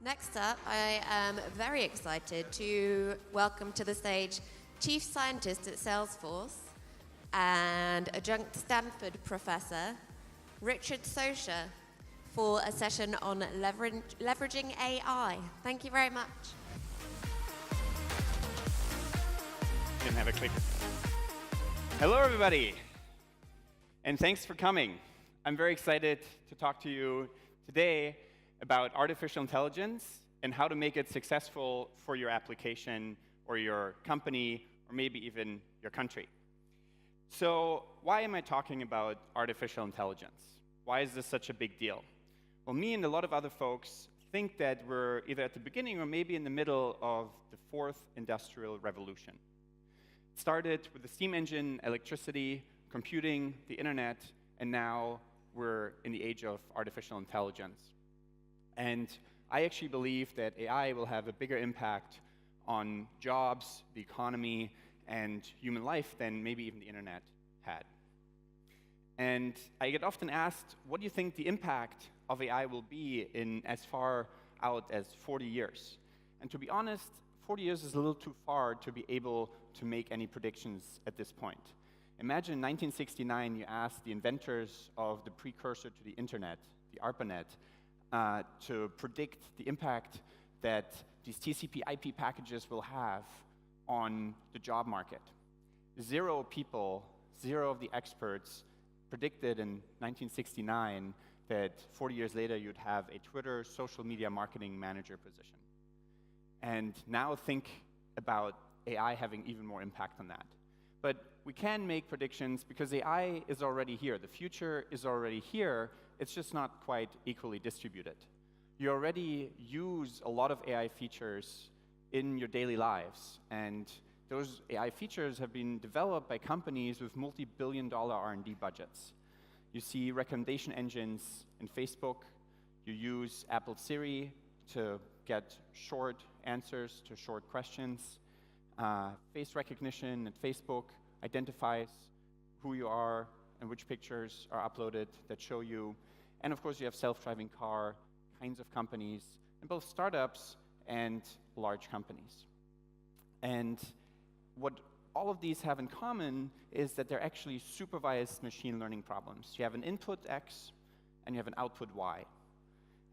Next up, I am very excited to welcome to the stage Chief Scientist at Salesforce and adjunct Stanford professor, Richard Socher, for a session on leveraging AI. Thank you very much. Didn't have a clicker. Hello, everybody, and thanks for coming. I'm very excited to talk to you today about artificial intelligence and how to make it successful for your application or your company or maybe even your country. So why am I talking about artificial intelligence? Why is this such a big deal? Well, me and a lot of other folks think that we're either at the beginning or maybe in the middle of the fourth industrial revolution. It started with the steam engine, electricity, computing, the internet, and now we're in the age of artificial intelligence. And I actually believe that AI will have a bigger impact on jobs, the economy, and human life than maybe even the internet had. And I get often asked, what do you think the impact of AI will be in as far out as 40 years? And to be honest, 40 years is a little too far to be able to make any predictions at this point. Imagine in 1969, you asked the inventors of the precursor to the internet, the ARPANET, to predict the impact that these TCP/IP packages will have on the job market. Zero people, zero of the experts predicted in 1969 that 40 years later you'd have a Twitter social media marketing manager position. And now think about AI having even more impact on that. But we can make predictions because AI is already here. The future is already here. It's just not quite equally distributed. You already use a lot of AI features in your daily lives. And those AI features have been developed by companies with multi-billion-dollar R&D budgets. You see recommendation engines in Facebook. You use Apple Siri to get short answers to short questions. Face recognition at Facebook identifies who you are and which pictures are uploaded that show you. And of course, you have self-driving car kinds of companies, and both startups and large companies. And what all of these have in common is that they're actually supervised machine learning problems. You have an input X and you have an output Y.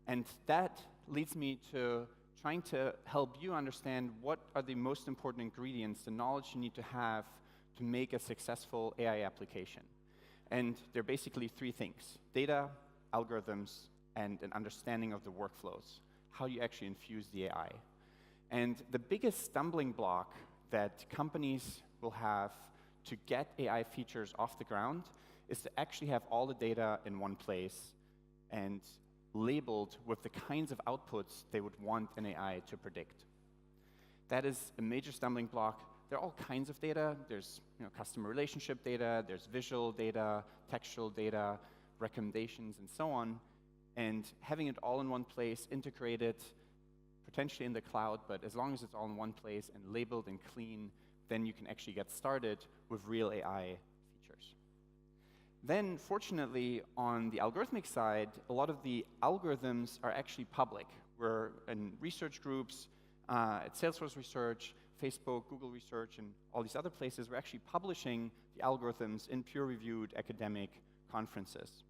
And that leads me to trying to help you understand what are the most important ingredients, the knowledge you need to have to make a successful AI application. And they're basically three things: data, algorithms, and an understanding of the workflows, how you actually infuse the AI. And the biggest stumbling block that companies will have to get AI features off the ground is to actually have all the data in one place and labeled with the kinds of outputs they would want an AI to predict. That is a major stumbling block. There are all kinds of data. There's customer relationship data, there's visual data, textual data, recommendations, and so on. And having it all in one place, integrated, potentially in the cloud, but as long as it's all in one place and labeled and clean, then you can actually get started with real AI features. Then, fortunately, on the algorithmic side, a lot of the algorithms are actually public. We're in research groups, at Salesforce Research, Facebook, Google Research, and all these other places. We're actually publishing the algorithms in peer-reviewed academic conferences.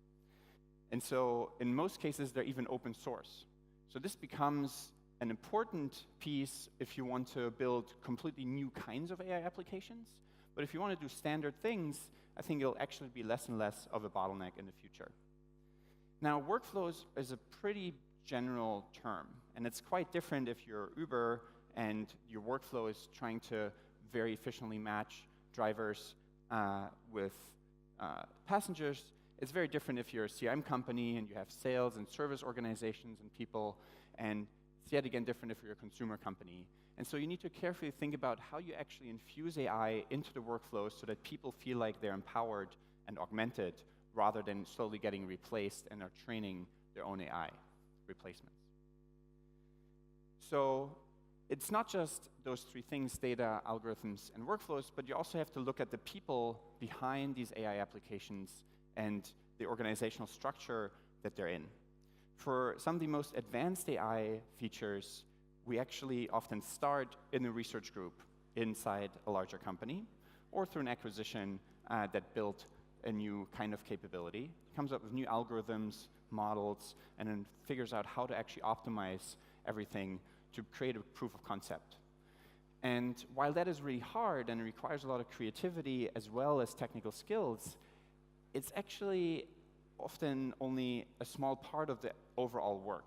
And so, in most cases, they're even open source. So this becomes an important piece if you want to build completely new kinds of AI applications. But if you want to do standard things, I think it'll actually be less and less of a bottleneck in the future. Now, workflows is a pretty general term, and it's quite different if you're Uber and your workflow is trying to very efficiently match drivers with passengers. It's very different if you're a CRM company and you have sales and service organizations and people, and it's yet again different if you're a consumer company. And so you need to carefully think about how you actually infuse AI into the workflows so that people feel like they're empowered and augmented rather than slowly getting replaced and are training their own AI replacements. So it's not just those three things, data, algorithms, and workflows, but you also have to look at the people behind these AI applications and the organizational structure that they're in. For some of the most advanced AI features, we actually often start in a research group inside a larger company or through an acquisition that built a new kind of capability, comes up with new algorithms, models, and then figures out how to actually optimize everything to create a proof of concept. And while that is really hard and requires a lot of creativity as well as technical skills, it's actually often only a small part of the overall work.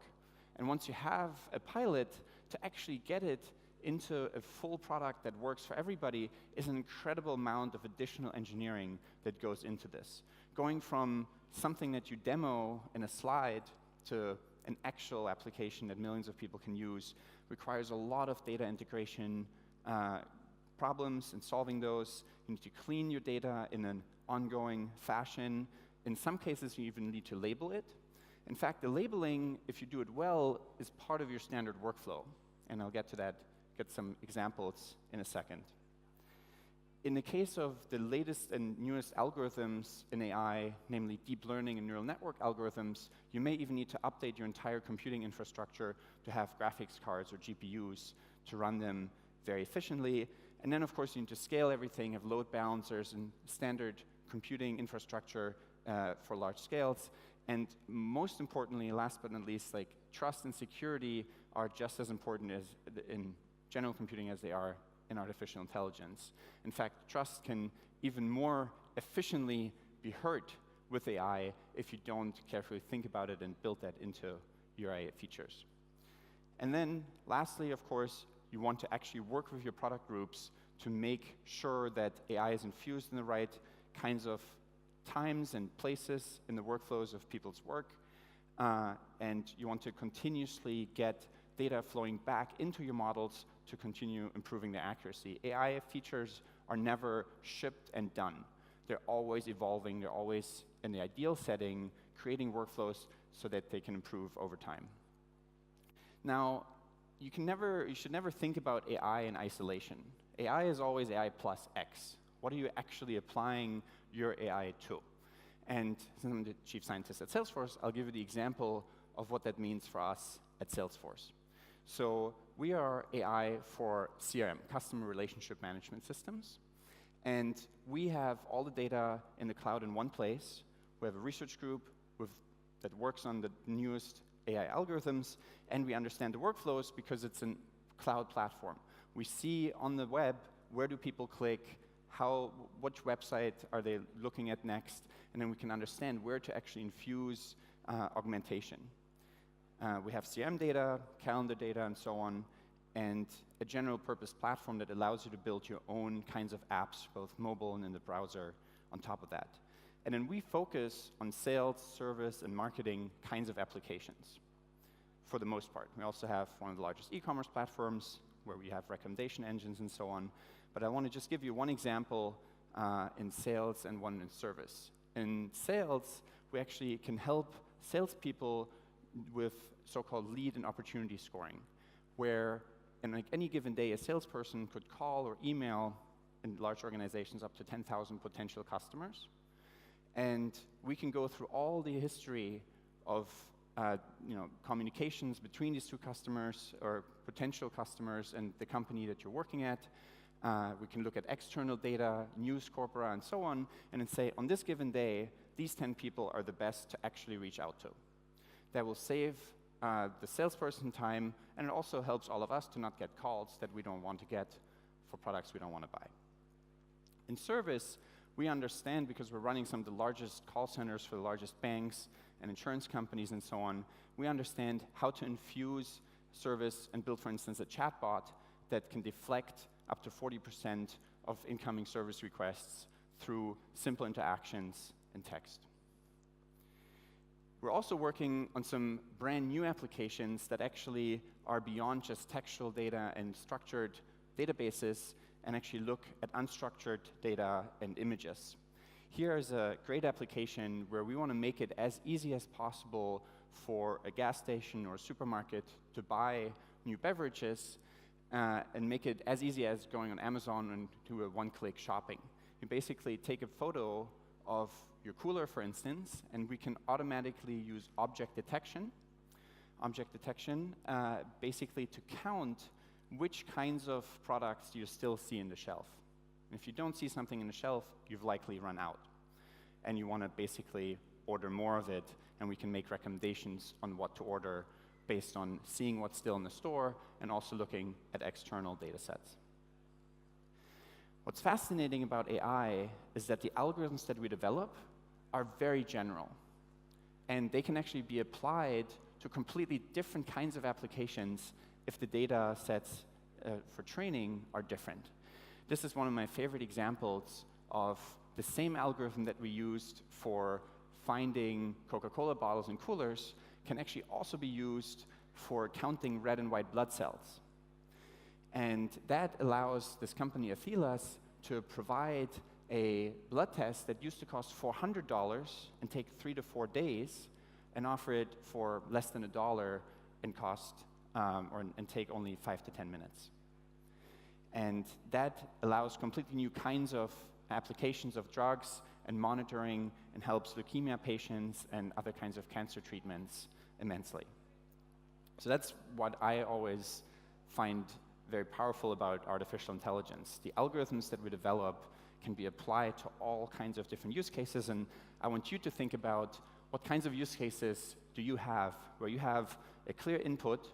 And once you have a pilot, to actually get it into a full product that works for everybody is an incredible amount of additional engineering that goes into this. Going from something that you demo in a slide to an actual application that millions of people can use requires a lot of data integration problems, and solving those. You need to clean your data in an ongoing fashion. In some cases, you even need to label it. In fact, the labeling, if you do it well, is part of your standard workflow. And I'll get to that, get some examples in a second. In the case of the latest and newest algorithms in AI, namely deep learning and neural network algorithms, you may even need to update your entire computing infrastructure to have graphics cards or GPUs to run them very efficiently. And then, of course, you need to scale everything, have load balancers and standard computing infrastructure for large scales. And most importantly, last but not least, like trust and security are just as important as in general computing as they are in artificial intelligence. In fact, trust can even more efficiently be hurt with AI if you don't carefully think about it and build that into your AI features. And then, lastly, of course, you want to actually work with your product groups to make sure that AI is infused in the right kinds of times and places in the workflows of people's work. And you want to continuously get data flowing back into your models to continue improving their accuracy. AI features are never shipped and done. They're always evolving. They're always, in the ideal setting, creating workflows so that they can improve over time. Now, you should never think about AI in isolation. AI is always AI plus X. What are you actually applying your AI to? And since I'm the chief scientist at Salesforce, I'll give you the example of what that means for us at Salesforce. So we are AI for CRM, customer relationship management systems. And we have all the data in the cloud in one place. We have a research group that works on the newest AI algorithms, and we understand the workflows because it's a cloud platform. We see on the web, where do people click, which website are they looking at next, and then we can understand where to actually infuse augmentation. We have CRM data, calendar data, and so on, and a general purpose platform that allows you to build your own kinds of apps, both mobile and in the browser, on top of that. And then we focus on sales, service, and marketing kinds of applications, for the most part. We also have one of the largest e-commerce platforms, where we have recommendation engines and so on. But I want to just give you one example in sales and one in service. In sales, we actually can help salespeople with so-called lead and opportunity scoring, where in like any given day, a salesperson could call or email in large organizations up to 10,000 potential customers. And we can go through all the history of communications between these two customers or potential customers and the company that you're working at. We can look at external data, news corpora, and so on, and then say, on this given day, these 10 people are the best to actually reach out to. That will save the salesperson time, and it also helps all of us to not get calls that we don't want to get for products we don't want to buy. In service, we understand, because we're running some of the largest call centers for the largest banks and insurance companies and so on, we understand how to infuse service and build, for instance, a chatbot that can deflect up to 40% of incoming service requests through simple interactions and text. We're also working on some brand new applications that actually are beyond just textual data and structured databases, and actually look at unstructured data and images. Here is a great application where we want to make it as easy as possible for a gas station or a supermarket to buy new beverages, and make it as easy as going on Amazon and do a one-click shopping. You basically take a photo of your cooler, for instance, and we can automatically use object detection object detection, basically to count which kinds of products you still see in the shelf. And if you don't see something in the shelf, you've likely run out. And you want to basically order more of it, and we can make recommendations on what to order based on seeing what's still in the store and also looking at external data sets. What's fascinating about AI is that the algorithms that we develop are very general, and they can actually be applied to completely different kinds of applications if the data sets for training are different. This is one of my favorite examples of the same algorithm that we used for finding Coca-Cola bottles and coolers can actually also be used for counting red and white blood cells. And that allows this company, Aphilas, to provide a blood test that used to cost $400 and take 3 to 4 days, and offer it for less than $1 and cost and take only 5 to 10 minutes. And that allows completely new kinds of applications of drugs and monitoring, and helps leukemia patients and other kinds of cancer treatments immensely. So that's what I always find very powerful about artificial intelligence. The algorithms that we develop can be applied to all kinds of different use cases, and I want you to think about what kinds of use cases do you have where you have a clear input,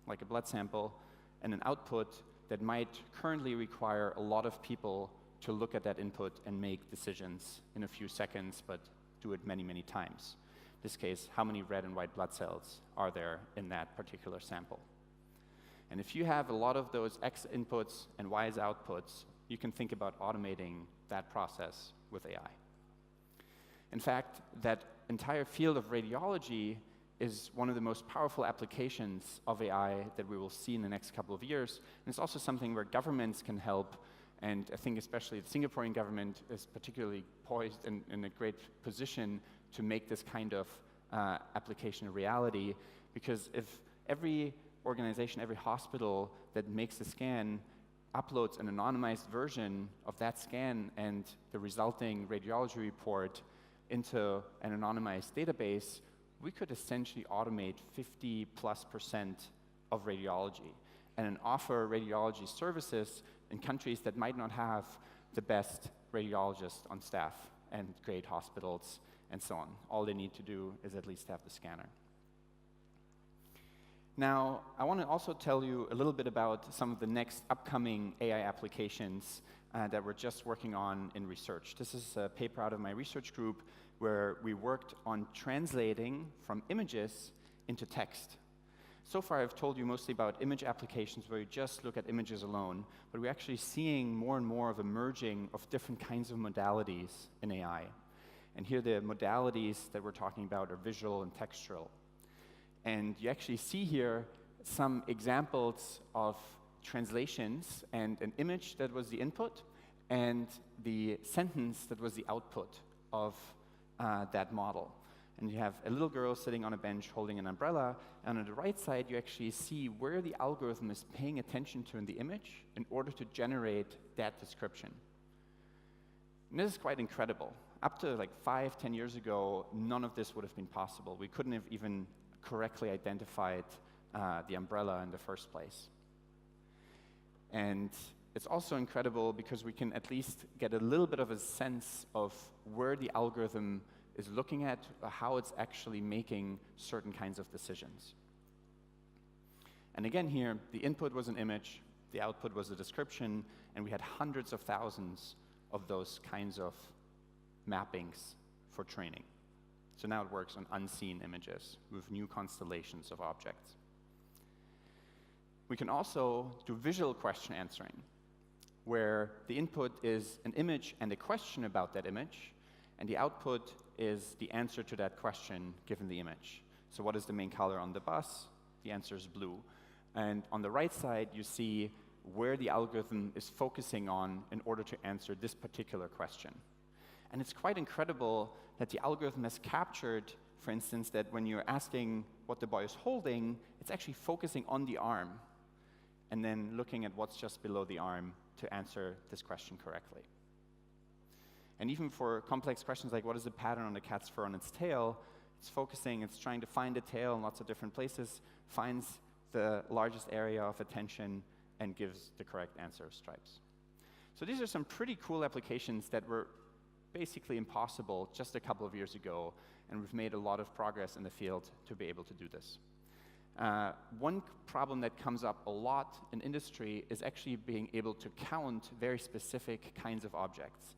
like a blood sample, and an output that might currently require a lot of people to look at that input and make decisions in a few seconds, but do it many, many times. In this case, how many red and white blood cells are there in that particular sample? And if you have a lot of those X inputs and Y outputs, you can think about automating that process with AI. In fact, that entire field of radiology is one of the most powerful applications of AI that we will see in the next couple of years. And it's also something where governments can help. And I think especially the Singaporean government is particularly poised and in a great position to make this kind of application a reality. Because if every organization, every hospital that makes a scan uploads an anonymized version of that scan and the resulting radiology report into an anonymized database, we could essentially automate 50+% of radiology and then offer radiology services in countries that might not have the best radiologists on staff and great hospitals and so on. All they need to do is at least have the scanner. Now, I want to also tell you a little bit about some of the next upcoming AI applications that we're just working on in research. This is a paper out of my research group where we worked on translating from images into text. So far, I've told you mostly about image applications where you just look at images alone, but we're actually seeing more and more of a merging of different kinds of modalities in AI. And here the modalities that we're talking about are visual and textual. And you actually see here some examples of translations and an image that was the input and the sentence that was the output of that model. And you have a little girl sitting on a bench holding an umbrella, and on the right side you actually see where the algorithm is paying attention to in the image in order to generate that description. And this is quite incredible. Up to like 5-10 years ago, none of this would have been possible. We couldn't have even correctly identified the umbrella in the first place. And it's also incredible because we can at least get a little bit of a sense of where the algorithm is looking at, how it's actually making certain kinds of decisions. And again here, the input was an image, the output was a description, and we had hundreds of thousands of those kinds of mappings for training. So now it works on unseen images with new constellations of objects. We can also do visual question answering, where the input is an image and a question about that image, and the output is the answer to that question given the image. So what is the main color on the bus? The answer is blue. And on the right side, you see where the algorithm is focusing on in order to answer this particular question. And it's quite incredible that the algorithm has captured, for instance, that when you're asking what the boy is holding, it's actually focusing on the arm and then looking at what's just below the arm to answer this question correctly. And even for complex questions like what is the pattern on the cat's fur on its tail, It's focusing, it's trying to find a tail in lots of different places, finds the largest area of attention, and gives the correct answer of stripes. So these are some pretty cool applications that were basically impossible just a couple of years ago, and we've made a lot of progress in the field to be able to do this. One problem that comes up a lot in industry is actually being able to count very specific kinds of objects.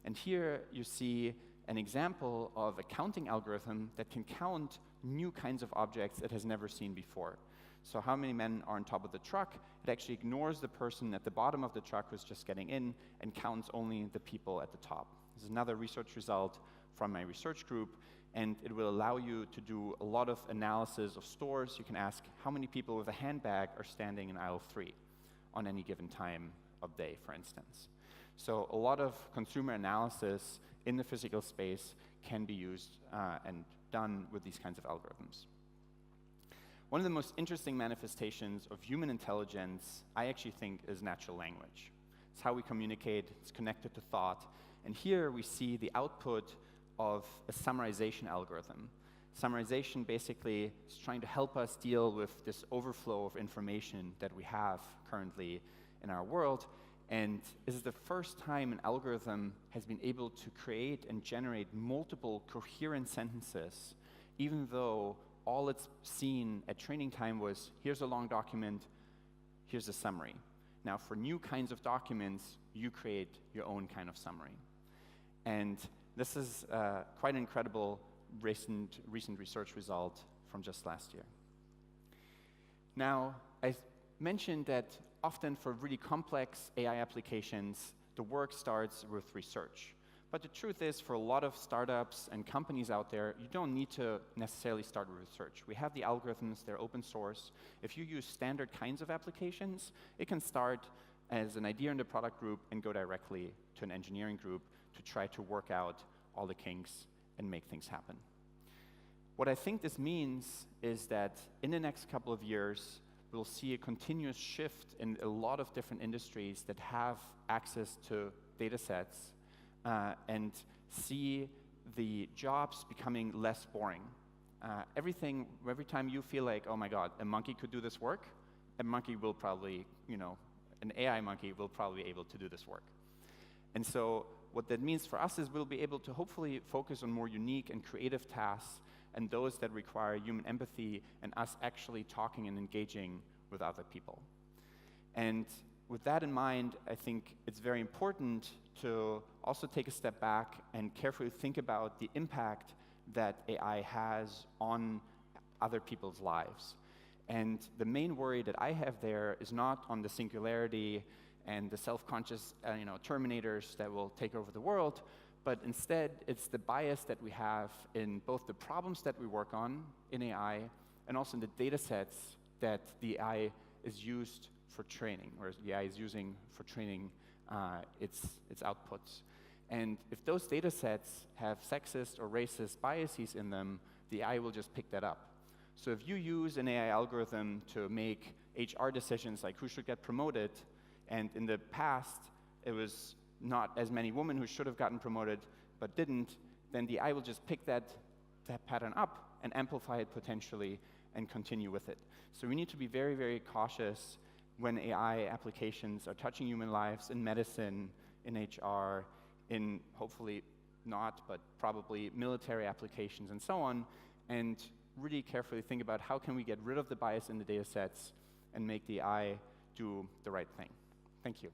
And here you see an example of a counting algorithm that can count new kinds of objects it has never seen before. So how many men are on top of the truck? It actually ignores the person at the bottom of the truck who's just getting in and counts only the people at the top. This is another research result from my research group, and it will allow you to do a lot of analysis of stores. You can ask how many people with a handbag are standing in aisle 3 on any given time of day, for instance. So a lot of consumer analysis in the physical space can be used and done with these kinds of algorithms. One of the most interesting manifestations of human intelligence, I actually think, is natural language. It's how we communicate, it's connected to thought. And here we see the output of a summarization algorithm. Summarization basically is trying to help us deal with this overflow of information that we have currently in our world. And this is the first time an algorithm has been able to create and generate multiple coherent sentences, even though all it's seen at training time was, here's a long document, here's a summary. Now, for new kinds of documents, you create your own kind of summary. And this is quite an incredible recent research result from just last year. Now, I mentioned that often for really complex AI applications, the work starts with research. But the truth is, for a lot of startups and companies out there, you don't need to necessarily start with research. We have the algorithms, they're open source. If you use standard kinds of applications, it can start as an idea in the product group and go directly to an engineering group to try to work out all the kinks and make things happen. What I think this means is that in the next couple of years, we'll see a continuous shift in a lot of different industries that have access to data sets and see the jobs becoming less boring. Every time you feel like, oh my God, a monkey could do this work, a monkey will probably, an AI monkey will probably be able to do this work. And so what that means for us is we'll be able to hopefully focus on more unique and creative tasks and those that require human empathy and us actually talking and engaging with other people. And with that in mind, I think it's very important to also take a step back and carefully think about the impact that AI has on other people's lives. And the main worry that I have there is not on the singularity and the self-conscious terminators that will take over the world, but instead it's the bias that we have in both the problems that we work on in AI and also in the data sets that the AI is used for training, or the AI is using for training its outputs. And if those data sets have sexist or racist biases in them, the AI will just pick that up. So if you use an AI algorithm to make HR decisions like who should get promoted, and in the past it was not as many women who should have gotten promoted but didn't, then the AI will just pick that pattern up and amplify it potentially and continue with it. So we need to be very, very cautious when AI applications are touching human lives in medicine, in HR, in hopefully not, but probably military applications and so on, and really carefully think about how can we get rid of the bias in the data sets and make the AI do the right thing. Thank you.